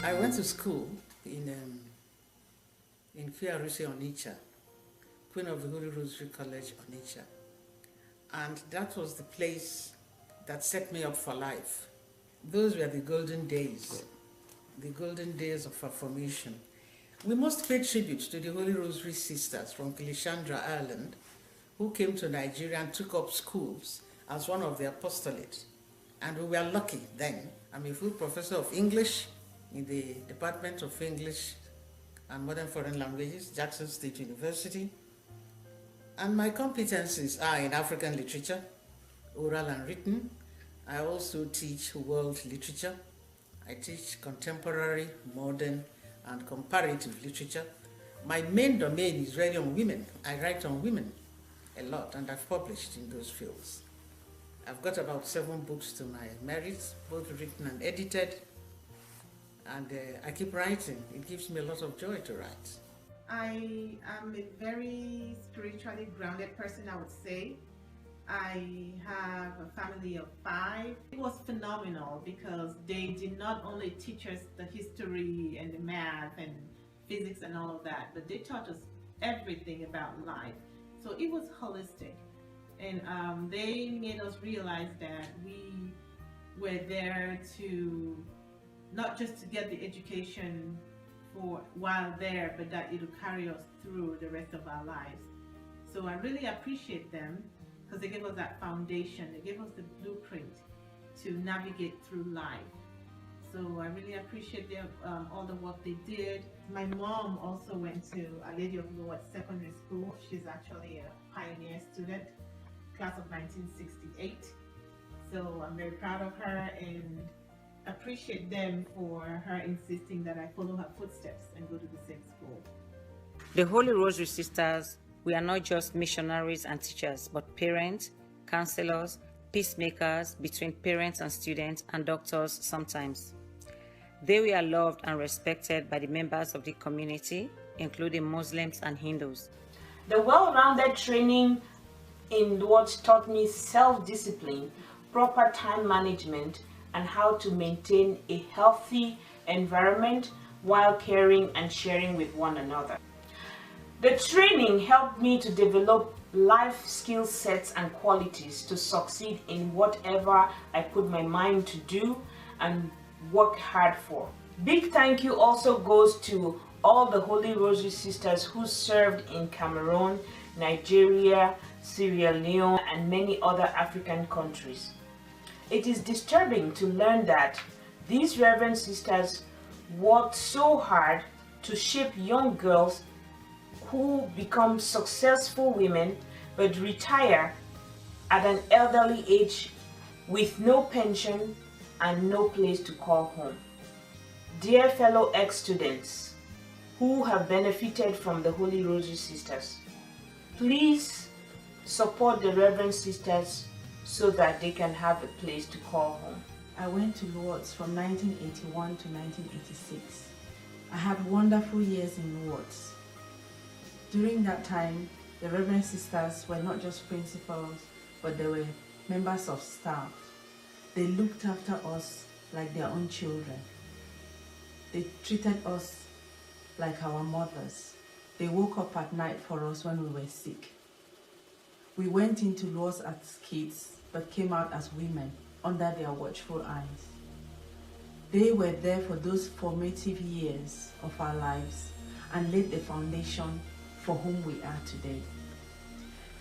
I went to school in QRC Onitsha, Queen of the Holy Rosary College, Onitsha. And that was the place that set me up for life. Those were the golden days of our formation. We must pay tribute to the Holy Rosary Sisters from Kilishandra, Ireland, who came to Nigeria and took up schools as one of the apostolate. And we were lucky then. I'm a full professor of English in the Department of English and Modern Foreign Languages, Jackson State University. And my competencies are in African literature, oral and written. I also teach world literature. I teach contemporary, modern, and comparative literature. My main domain is really on women. I write on women a lot, and I've published in those fields. I've got about 7 books to my merit, both written and edited, and I keep writing. It gives me a lot of joy to write. I am a very spiritually grounded person, I would say. I have a family of 5. It was phenomenal because they did not only teach us the history and the math and physics and all of that, but they taught us everything about life. So it was holistic. And they made us realize that we were there to not just to get the education for while there, but that it will carry us through the rest of our lives. So I really appreciate them because they gave us that foundation. They gave us the blueprint to navigate through life. So I really appreciate all the work they did. My mom also went to Our Lady of Lourdes Secondary School. She's actually a pioneer student, class of 1968. So I'm very proud of her and appreciate them for her insisting that I follow her footsteps and go to the same school. The Holy Rosary Sisters, we are not just missionaries and teachers, but parents, counselors, peacemakers between parents and students, and doctors sometimes. They were loved and respected by the members of the community, including Muslims and Hindus. The well-rounded training in what taught me self-discipline, proper time management, and how to maintain a healthy environment while caring and sharing with one another. The training helped me to develop life skill sets and qualities to succeed in whatever I put my mind to do and work hard for. Big thank you also goes to all the Holy Rosary Sisters who served in Cameroon, Nigeria, Sierra Leone, and many other African countries. It is disturbing to learn that these Reverend Sisters worked so hard to shape young girls who become successful women but retire at an elderly age with no pension and no place to call home. Dear fellow ex-students who have benefited from the Holy Rosary Sisters, please support the Reverend Sisters so that they can have a place to call home. I went to Lourdes from 1981 to 1986. I had wonderful years in Lourdes. During that time, the Reverend Sisters were not just principals, but they were members of staff. They looked after us like their own children. They treated us like our mothers. They woke up at night for us when we were sick. We went into Lourdes as kids, but came out as women under their watchful eyes. They were there for those formative years of our lives and laid the foundation for whom we are today.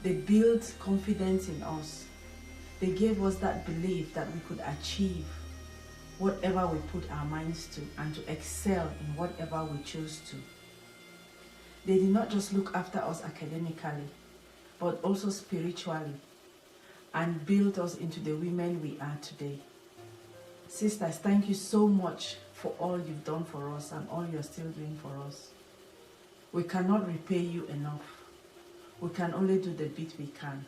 They built confidence in us. They gave us that belief that we could achieve whatever we put our minds to and to excel in whatever we chose to. They did not just look after us academically, but also spiritually, and built us into the women we are today. Sisters, thank you so much for all you've done for us and all you're still doing for us. We cannot repay you enough. We can only do the bit we can,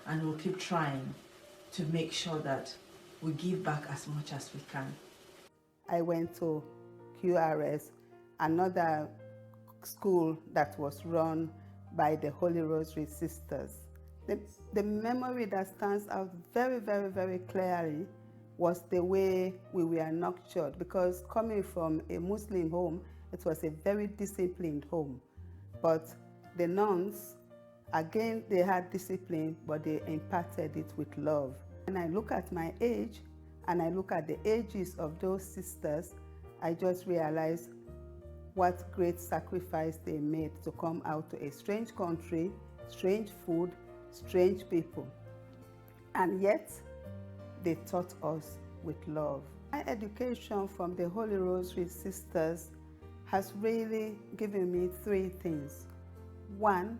and we'll keep trying to make sure that we give back as much as we can. I went to QRS, another school that was run by the Holy Rosary Sisters. The memory that stands out very, very, very clearly was the way we were nurtured, because coming from a Muslim home, it was a very disciplined home. But the nuns, again, they had discipline, but they imparted it with love. When I look at my age and I look at the ages of those sisters, I just realize what great sacrifice they made to come out to a strange country, strange food, strange people. And yet, they taught us with love. My education from the Holy Rosary Sisters has really given me three things. One,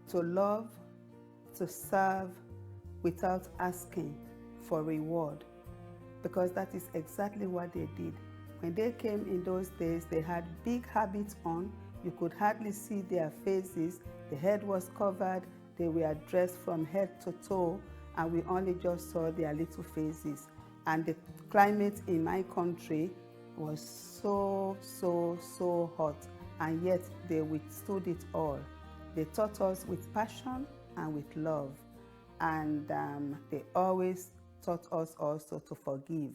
to love, to serve without asking for reward, because that is exactly what they did. When they came in those days, they had big habits on. You could hardly see their faces. The head was covered. They were dressed from head to toe, and we only just saw their little faces. And the climate in my country was so hot, and yet they withstood it all. They taught us with passion and with love, and they always taught us also to forgive.